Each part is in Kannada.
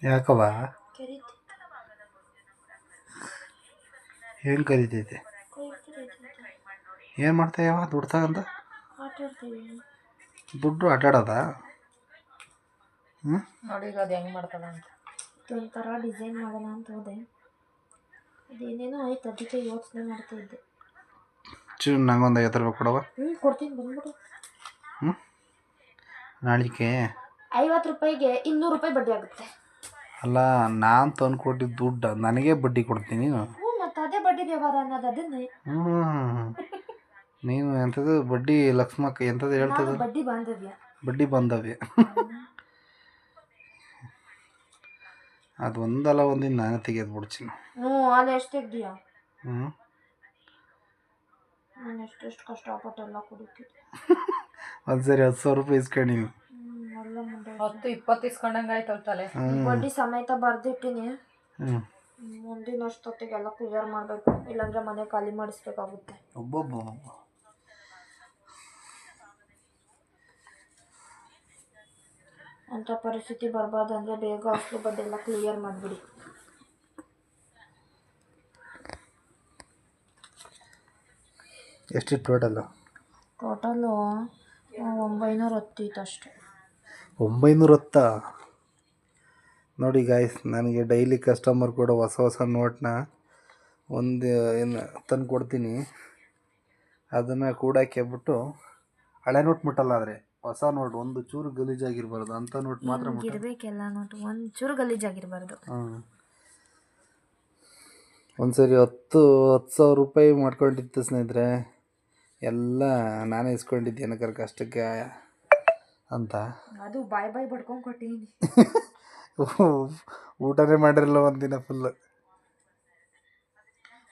ಯಾಕವ ಕರೀತಿ ಹೆಂಗೆ ಕರಿತೈತೆ? ಏನು ಮಾಡ್ತಾಯವ ದುಡ್ಡು ತಗೊಂಡ? ಆಟ ಆಡ್ತೀವಿ. ದುಡ್ಡು ಆಟಾಡೋದ? ಹ್ಞೂ ನೋಡಿ ಈಗ ಅದು ಹೆಂಗೆ ಮಾಡ್ತದ ಅಂತ. ಒಂಥರ ಡಿಸೈನ್ ಮಾಡೋಣ ಅಂತ ಹೋದೆ, ಅದೇನೇನೋ ಆಯ್ತು, ಅದಕ್ಕೆ ಯೋಚನೆ ಮಾಡ್ತಾ ಇದ್ದೆ. ನಂಗೊಂದು 50 ರೂಪಾಯಿ ಕೊಡವ. ಕೊಡ್ತೀನಿ, ಬಂದ್ಬಿಡು. ನಾಳಿಕೆ 50 ರೂಪಾಯಿಗೆ 200 ರೂಪಾಯಿ ಬಡ್ಡಿ ಆಗುತ್ತೆ. ಅಲ್ಲ, ನಾನು ತಂದು ಕೊಟ್ಟಿದ್ದು ದುಡ್ಡು ನನಗೆ ಬಡ್ಡಿ ಕೊಡ್ತೀನಿ ನೀನು? ಮತ್ತು ಅದೇ ಬಡ್ಡಿ ವ್ಯವಹಾರ ಅನ್ನೋದು ಅದನ್ನೇ. ನೀನು ಎಂಥದ್ದು ಬಡ್ಡಿ ಲಕ್ಷ್ಮಕ್ಕ ಎಂಥದ್ದು ಹೇಳ್ತದ? ಬಡ್ಡಿ ಬಾಂಧವ್ಯ. ಬಡ್ಡಿ ಬಾಂಧವ್ಯ. ಅದು ಒಂದಲ್ಲ ಒಂದಿನ ನಾನು ತೆಗೆದು ಬಿಡ್ತೀನಿ. ಅಲ್ಲಿ ಎಷ್ಟು ತೆಗ್ದೀಯಾ? ನಾನು ಎಷ್ಟೆಷ್ಟು ಕಷ್ಟಪಟ್ಟೆಲ್ಲ ಕುಡಿತಿದ್ದೆ. ಒಂದ್ಸರಿ 10,000 ರೂಪಾಯಿ ಇಸ್ಕೊಂಡಿನಿ. 10-20 ಇಸ್ಕೊಂಡಂಗೆ ಆಯ್ತು ತಲೆ. ಬಡ್ಡಿ ಸಮೇತ ಬರ್ದಿಟ್ಟಿನಿ. ಮುಂದಿನ ಅಷ್ಟೊತ್ತಿಗೆಲ್ಲ ಕ್ಲಿಯರ್ ಮಾಡಬೇಕು, ಇಲ್ಲಾಂದ್ರೆ ಮನೆ ಖಾಲಿ ಮಾಡಿಸ್ಬೇಕಾಗುತ್ತೆ. ಒಬ್ಬೊಬ್ಬ ಅಂಥ ಪರಿಸ್ಥಿತಿ ಬರಬಾರ್ದಂದ್ರೆ ಬೇಗ ಅಸಲು ಬಡ್ಡಿ ಎಲ್ಲ ಕ್ಲಿಯರ್ ಮಾಡಿಬಿಡಿ. ಎಷ್ಟು ಟೋಟಲು? 910 ಇತ್ತು ಅಷ್ಟೇ. 910? ನೋಡಿ ಗಾಯ್ಸ್, ನನಗೆ ಡೈಲಿ ಕಸ್ಟಮರ್ ಕೊಡೋ ಹೊಸ ನೋಟ್ನ ಒಂದು ಏನು ತಂದು ಕೊಡ್ತೀನಿ. ಅದನ್ನು ಕೂಡಾಕ್ಬಿಟ್ಟು ಹಳೆ ನೋಟ್ ಮುಟ್ಟಲ್ಲ, ಆದರೆ ಹೊಸ ನೋಟ್ ಒಂದು ಚೂರು ಗಲೀಜಾಗಿರ್ಬಾರ್ದು ಅಂಥ ನೋಟ್ ಮಾತ್ರ ಇರಬೇಕೆಲ್ಲ ನೋಟು, ಒಂದು ಚೂರು ಗಲೀಜಾಗಿರಬಾರ್ದು. ಒಂದು ಸರಿ 10,000 ರೂಪಾಯಿ ಮಾಡ್ಕೊಂಡಿತ್ತು ಸ್ನೇಹಿತರೆ, ಎಲ್ಲ ನಾನೇ ಇಸ್ಕೊಂಡಿದ್ದೆ ಏನಕ್ಕಾರ ಕಷ್ಟಕ್ಕೆ ಅಂತ. ಅದು ಬಾಯ್ ಬಡ್ಕೊಂಡು ಕೊಟ್ಟಿದ್ದೀನಿ. ಊಟನೇ ಮಾಡಿರಲ್ಲ ಒಂದಿನ ಫುಲ್ಲು.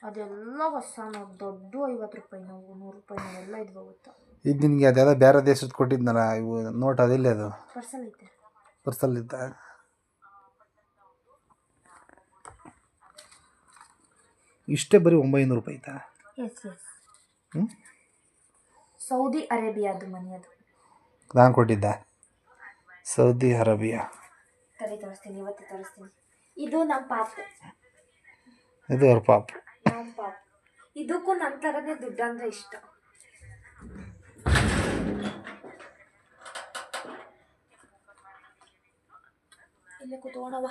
ಅದೆಲ್ಲ ಹೊಸ ನೋಟ್, ದೊಡ್ಡ 50 ರೂಪಾಯಿ ನಾವು 100 ರೂಪಾಯಿ ನಾವೆಲ್ಲ ಇದ್ವು ಗೊತ್ತಾ. ಇದು ನಿನಗೆ ಅದೆಲ್ಲ ಬೇರೆ ದೇಶದ ಕೊಟ್ಟಿದ್ನಲ್ಲ ಇವು ನೋಟ್, ಅದಿಲ್ಲ ಅದು ಪರ್ಸಲ್ಲಿ ಐತೆ. ಪರ್ಸಲ್ಲಿದ್ದ? ಇಷ್ಟೇ ಬರೀ 900 ರೂಪಾಯಿ ಆಯ್ತಾ? ಎಸ್. ಸೌದಿ ಅರೇಬಿಯಾದು ಮನಿ ಅದು. ನಾನು ಕೊಟ್ಟಿದ್ದ ಸೌದಿ ಅರೇಬಿಯಾ. ತೋರಿಸ್ತೀನಿ, ಇವತ್ತು ತೋರಿಸ್ತೀನಿ. ಇದು ನಮ್ಮ ಪಾಪು, ಇದು ಅವ್ರ ಪಾಪು. ನಮ್ಮ ಪಾಪು. ಇದಕ್ಕೂ ನನ್ನ ಥರನೇ ದುಡ್ಡು ಅಂದರೆ ಇಷ್ಟ. ಇಲ್ಲೇ ಕೂತ್ಕೊಳ್ಳೋಣ.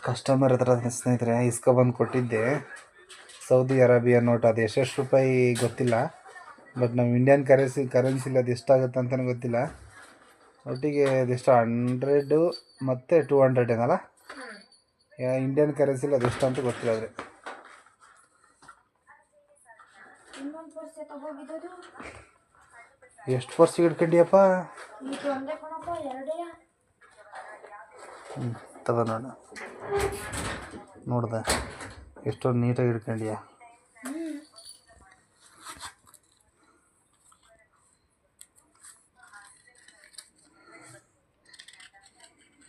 ಕಸ್ಟಮರ್ ಹತ್ರ ಸ್ನೇಹಿತರೆ ಇಸ್ಕೊಬಂದು ಕೊಟ್ಟಿದ್ದೆ ಸೌದಿ ಅರೇಬಿಯಾ ನೋಟ್. ಅದು ಎಷ್ಟೆಷ್ಟು ರೂಪಾಯಿ ಗೊತ್ತಿಲ್ಲ, ಬಟ್ ನಮ್ಮ ಇಂಡಿಯನ್ ಕರೆನ್ಸಿಲಿ ಅದು ಎಷ್ಟಾಗುತ್ತೆ ಅಂತಲೂ ಗೊತ್ತಿಲ್ಲ. ಒಟ್ಟಿಗೆ ಅದೆಷ್ಟು 100 ಮತ್ತು 200 ಏನಲ್ಲ, ಇಂಡಿಯನ್ ಕರೆನ್ಸಿಲಿ ಅದೆಷ್ಟು ಅಂತ ಗೊತ್ತಿಲ್ಲ. ಆದರೆ ಎಷ್ಟು ಪರ್ಸಿಗೆ ಇಟ್ಕೊಂಡಿಯಪ್ಪ? ತಗೊಂಡೋಣ, ನೋಡ್ದೆ ಎಷ್ಟೊಂದು ನೀಟಾಗಿ ಇಟ್ಕೊಂಡಿಯ.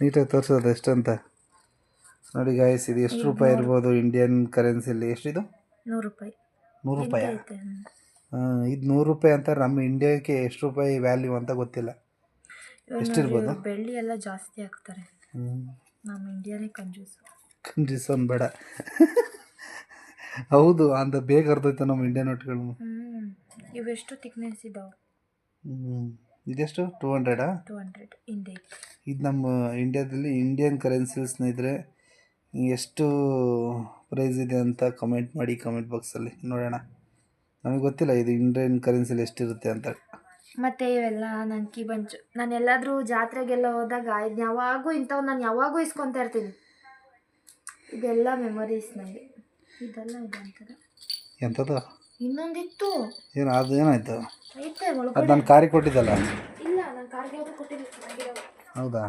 ನೀಟಾಗಿ ತೋರಿಸೋದು ಎಷ್ಟಂತ ನೋಡಿ ಗಾಯ್ಸ್. ಇದು ಎಷ್ಟು ರೂಪಾಯಿ ಇರ್ಬೋದು ಇಂಡಿಯನ್ ಕರೆನ್ಸಿಲಿ? ಎಷ್ಟಿದು? 100 ರೂಪಾಯಿ. 100 ರೂಪಾಯಿ? ಇದು 100 ರೂಪಾಯಿ ಅಂತ. ನಮ್ಮ ಇಂಡಿಯಾಕ್ಕೆ ಎಷ್ಟು ರೂಪಾಯಿ ವ್ಯಾಲ್ಯೂ ಅಂತ ಗೊತ್ತಿಲ್ಲ, ಎಷ್ಟಿರ್ಬೋದು? ಬೆಳ್ಳಿ ಎಲ್ಲ ಜಾಸ್ತಿ ಆಗ್ತಾರೆ, ನಮ್ಮ ಇಂಡಿಯಾನೇ ಕಂಜೂಸ್ ಬೇಡ. ಹೌದು, ಅಂತ ಬೇಗ ಅರ್ಧೋಯ್ತು ನಮ್ಮ ಇಂಡಿಯನ್ ನೋಟ್ಗಳು. ಇವೆಷ್ಟು ಥಿಕ್ನೆಸ್ ಇದಾವೆ? ಇದೆಷ್ಟು? 200? 200 ಹಿಂದೆ. ಇದು ನಮ್ಮ ಇಂಡಿಯಾದಲ್ಲಿ ಇಂಡಿಯನ್ ಕರೆನ್ಸಿ ಸ್ನೇಹಿತರೆ. ಎಷ್ಟು ಪ್ರೈಸ್ ಇದೆ ಅಂತ ಕಮೆಂಟ್ ಮಾಡಿ, ಕಮೆಂಟ್ ಬಾಕ್ಸಲ್ಲಿ ನೋಡೋಣ. ನಮಗೆ ಗೊತ್ತಿಲ್ಲ ಇದು ಇಂಡಿಯನ್ ಕರೆನ್ಸಿಲಿ ಎಷ್ಟಿರುತ್ತೆ ಅಂತ. ಮತ್ತು ಇವೆಲ್ಲ ನನ್ನ ಕೀ ಬಂಚು. ನಾನು ಎಲ್ಲಾದರೂ ಜಾತ್ರೆಗೆಲ್ಲ ಹೋದಾಗ ಇದು ಯಾವಾಗೂ ಇಂಥವು ನಾನು ಯಾವಾಗೂ ಇಸ್ಕೊತಾ ಇರ್ತೀನಿ. ಇದೆಲ್ಲ ಮೆಮೊರೀಸ್ ನನಗೆ. ಇದೆಲ್ಲ ಇದೆ ಅಂತಾರೆ. ಎಂಥದ್ದು? ಇನ್ನೊಂದಿತ್ತು. ಏನು ಅದು? ಏನಾಯಿತು? ಐತೆ ಅದು ಒಳಗಡೆ. ನನ್ನ ಕಾರಿಗೆ ಕೊಟ್ಟಿದ್ದಲ್ಲ? ಇಲ್ಲ, ನನ್ನ ಕಾರ್ಗೆ ಯಾವುದು ಕೊಟ್ಟಿಲ್ಲ. ಹೌದಾ?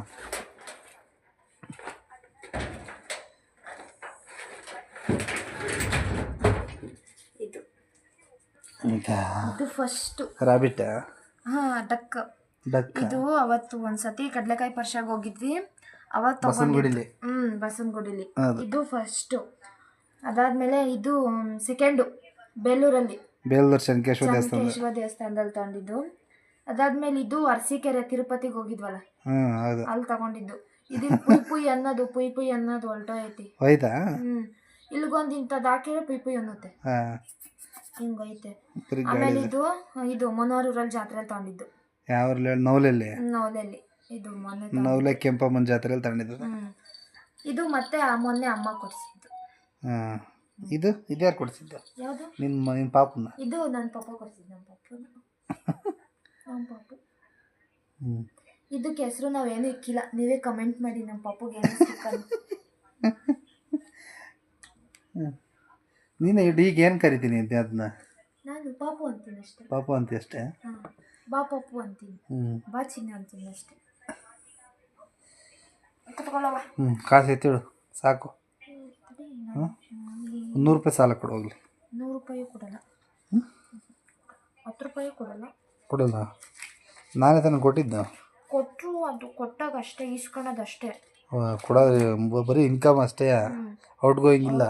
ಇದು ಇದು ಫಸ್ಟು ರಾಬಿಟ್. ಡಕ್. ಇದು ಅವತ್ತು ಒಂದ್ಸತಿ ಕಡಲೆಕಾಯಿ ಪರ್ಷಾಗ ಹೋಗಿದ್ವಿ, ಅವತ್ತು ಬಸವನಗುಡಿಲಿ. ಬಸವನಗುಡಿಲಿ. ಇದು ಫಸ್ಟು. ಅದಾದ್ಮೇಲೆ ಇದು ಸೆಕೆಂಡು ಬೇಲೂರಲ್ಲಿ, ಬೇಲೂರು ಶಂಕೇಶ್ವರ ದೇವಸ್ಥಾನದಲ್ಲಿ ತಗೊಂಡಿದ್ದು. ಅದಾದ್ಮೇಲೆ ಇದು ಅರಸೀಕೆರೆ ತಿರುಪತಿಗೆ ಹೋಗಿದ್ವಲ್ಲ, ಹಾಂ ಹೌದು. ಅಲ್ಲಿ ತಗೊಂಡಿದ್ದು. ಇದು ಪುಯ್ ಪುಯ್ ಅನ್ನೋದು ಹೊಲ್ಟೋಯ್ತಿ. ಹೋಯ್ತಾ? ಇಲ್ಗೊಂದು ಇಂಥದ್ದು ಹಾಕಿದ್ರೆ ಪುಯ್ ಅನ್ನುತ್ತೆ, ಹಾಂ. ಹಿಂಗೈತೆ. ತಿರುಗಿ ಆಮೇಲೆ ಗಾಳಿ. ಇದು ಮನೋರೂರಲ್ಲಿ ಜಾತ್ರೆಯಲ್ಲಿ ತಗೊಂಡಿದ್ದು, ಯಾವ ನವಲಲ್ಲಿ? ನವಲೆಯಲ್ಲಿ. ಇದು ಮೊನ್ನೆ ನವಲೆ ಕೆಂಪಮ್ಮನ ಜಾತ್ರೆಯಲ್ಲಿ ತಗೊಂಡಿದ್ದು. ಇದು ಮತ್ತೆ ಮೊನ್ನೆ ಅಮ್ಮ ಕೊಡಿಸಿದ್ದು. ಹಾಂ. ಇದು ಯಾರು ಕೊಡಿಸಿದ್ದು? ಯಾವುದು? ನಿನ್ನ ಪಾಪನ? ಇದು ನನ್ನ ಪಾಪ ಕೊಡಿಸಿದ್ದು. ನಮ್ಮ ಪಾಪು. ಇದಕ್ಕೆ ಹೆಸರು ನಾವೇನು ಇಕ್ಕಿಲ್ಲ, ನೀವೇ ಕಮೆಂಟ್ ಮಾಡಿ ನಮ್ಮ ಪಾಪುಗೆ ಏನು ಸಿಕ್ಕಲ್ಲ. ನೀನು ಈಗ ಏನು ಕರಿತೀನಿ ಅದನ್ನ? ನಾನು ಪಾಪು ಅಂತೀನಿ ಅಷ್ಟೇ. ಪಾಪು ಅಂತೀಯ ಅಷ್ಟೇ? ಹಾಂ, ಬಾ ಪಾಪು ಅಂತೀನಿ, ಬಾ ಚಿನ್ನ ಅಂತೀನಿ ಅಷ್ಟೇ. ತಗೊಳ್ಳವ. ಕಾಸು ಎತ್ತಿಡು ಸಾಕು. 100 ರೂಪಾಯಿ ಸಾಲ ಕೊಡು ಹೋಗ್ಲಿ. 100 ರೂಪಾಯಿ ಕೊಡಲ್ಲ, 10 ರೂಪಾಯಿ ಕೊಡಲ್ಲ. ಕೊಡಲ್ಲ? ನಾನೇ ತಾನೇ ಕೊಟ್ಟಿದ್ದು. ಕೊಟ್ಟರು ಅದು ಕೊಟ್ಟಾಗ ಅಷ್ಟೇ, ಈಸ್ಕೊಳೋದಷ್ಟೇ. ಕೊಡೋದು ಬರೀ ಇನ್ಕಮ್ ಅಷ್ಟೇ, ಔಟ್ ಗೋಯಿಂಗ್ ಇಲ್ಲ.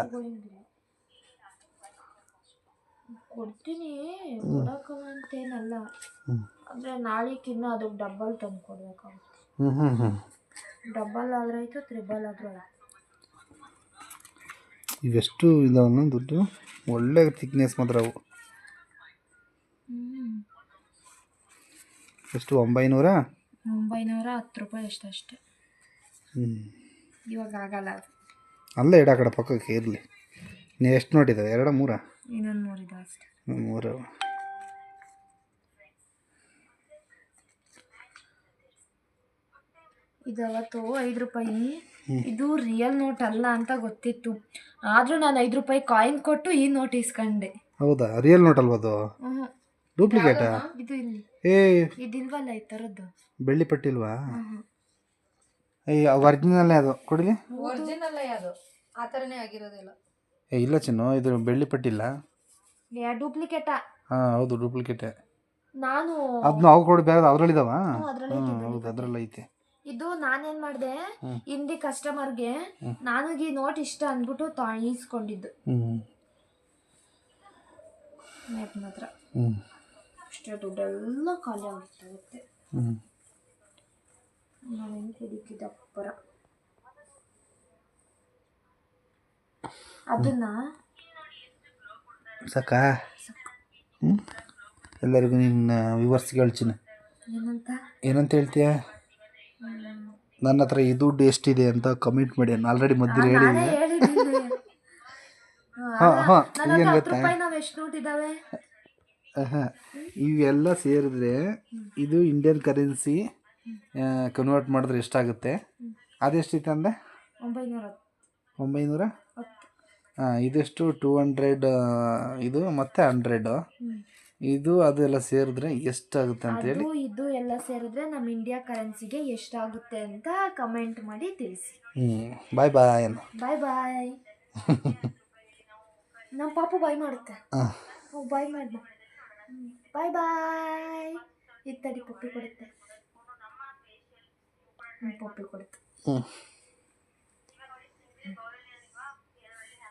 ಕೊಡ್ತೀನಿ, ಕೊಡೋಕ್ಕಲ್ಲ ಅಂತೇನಲ್ಲ, ಅಂದರೆ ನಾಳೆಗಿನ್ನ ಅದಕ್ಕೆ ಡಬ್ಬಲ್ ತಂದು ಕೊಡ್ಬೇಕಾಗುತ್ತೆ. ಡಬ್ಬಲ್ ಆದ್ರೆ ಆಯಿತು, ತ್ರಿಬಲ್ ಆದರೂ ಆಯಿತು. ಇವೆಷ್ಟು ಇದಾವನ್ನ ದುಡ್ಡು, ಒಳ್ಳೆ ಥಿಕ್ನೆಸ್ ಮಾತ್ರ ಅವು. ಎಷ್ಟು? 900? 910 ರೂಪಾಯಿ ಅಷ್ಟೇ. ಇವಾಗ ಆಗಲ್ಲ ಅದು. ಅಲ್ಲೇ ಇಡ ಕಡೆ ಪಕ್ಕಕ್ಕೆ ಇರಲಿ. ನೀವು ಎಷ್ಟು ನೋಟಿದ್ದಾವೆ? 2 3? ಇನ್ನೊಂದು 3 ಇದೆ ಅಷ್ಟೇ. 3. ಇದು ಅವತ್ತು 5 ರೂಪಾಯಿ, ಇದು ರಿಯಲ್ ನೋಟ್ ಅಲ್ಲ ಅಂತ ಗೊತ್ತಿತ್ತು, ಆದರೂ ನಾನು 5 ರೂಪಾಯಿ ಕಾಯಿನ್ ಕೊಟ್ಟು ಈ ನೋಟ್ ಇಸ್ಕೊಂಡೆ. ಹೌದಾ? ರಿಯಲ್ ನೋಟ್ ಅಲ್ವಾ ಅದು? ಡೂಪ್ಲಿಕೇಟಾ? ಇದು ಇಲ್ಲಿ ಇದಿಲ್ವಲ್ಲ ಈ ಥರದ್ದು. ಬೆಳ್ಳಿ ಪಟ್ಟಿಲ್ವಾ? ಒರಿಜಿನಲ್ಲೇ ಅದು ಕೊಡಲಿ. ಒರಿಜಿನಲ್ಲೇ ಅದು, ಆ ಥರನೇ ಆಗಿರೋದಿಲ್ಲ. ಇಲ್ಲ ಚಿನ್ನು, ಇದು ಬೆಳ್ಳಿ ಪಟ್ಟಿಲ್ಲ. ಡೂಪ್ಲಿಕೇಟಾ? ಹಾಂ ಹೌದು, ಡೂಪ್ಲಿಕೇಟೇ. ನಾನು ಅದನ್ನ ಅವು ಕೊಡಿ, ಬೇರೆ ಅದರಲ್ಲಿದ್ದಾವ? ಹೌದು, ಅದರಲ್ಲಿ ಐತೆ. ಇದು ನಾನೇನು ಮಾಡಿದೆ, ಹಿಂದಿ ಕಸ್ಟಮರ್ಗೆ ನನಗೆ ಈ ನೋಟ್ ಇಷ್ಟ ಅಂದ್ಬಿಟ್ಟು ಈಸ್ಕೊಂಡಿದ್ದು. ಮಾತ್ರ ಅಷ್ಟೇ, ದುಡ್ಡೆಲ್ಲ ಖಾಲಿ ಆಗಿರುತ್ತೆ. ನಾವೇನು ಕುಡಿಕಿದ ಅಪ್ಪರ ಅದನ್ನ ಸಾಕಾ? ಎಲ್ಲರಿಗೂ ನಿನ್ನ ವಿವರ್ಸ್ಗೆ ಹೇಳ್ತೀನಿ. ಏನಂತ ಹೇಳ್ತೀಯ? ನನ್ನ ಹತ್ರ ಈ ದುಡ್ಡು ಎಷ್ಟಿದೆ ಅಂತ ಕಮೆಂಟ್ ಮಾಡಿ. ಆಲ್ರೆಡಿ ಮಧ್ಯೆ ಹೇಳಿದ್ದೆ. ಏನು ಗೊತ್ತಾ, ಇವೆಲ್ಲ ಸೇರಿದ್ರೆ ಇದು ಇಂಡಿಯನ್ ಕರೆನ್ಸಿ ಕನ್ವರ್ಟ್ ಮಾಡಿದ್ರೆ ಎಷ್ಟಾಗುತ್ತೆ? ಅದೆಷ್ಟಿತ್ತು ಅಂದರೆ 900. ಹಾಂ, ಇದೆಷ್ಟು? 200 ಇದು ಮತ್ತು 100 ಇದು, ಅದೆಲ್ಲ ಸೇರಿದ್ರೆ ಎಷ್ಟಾಗುತ್ತೆ ಅಂತೇಳಿ. ಇದು ಎಲ್ಲ ಸೇರಿದ್ರೆ ನಮ್ಮ ಇಂಡಿಯಾ ಕರೆನ್ಸಿಗೆ ಎಷ್ಟಾಗುತ್ತೆ ಅಂತ ಕಮೆಂಟ್ ಮಾಡಿ ತಿಳಿಸಿ. ಬಾಯ್ ಬಾಯ್. ಬಾಯ್ ಬಾಯ್. ನಮ್ಮ ಪಾಪು ಬಾಯ್ ಮಾಡುತ್ತೆ. ಬಾಯ್ ಮಾಡಿ. ಬಾಯ್ ಬಾಯ್. ಇತ್ತಡಿ ಪಪ್ಪಿ ಕೊಡುತ್ತೆ. ಪಪ್ಪಿ ಕೊಡುತ್ತೆ.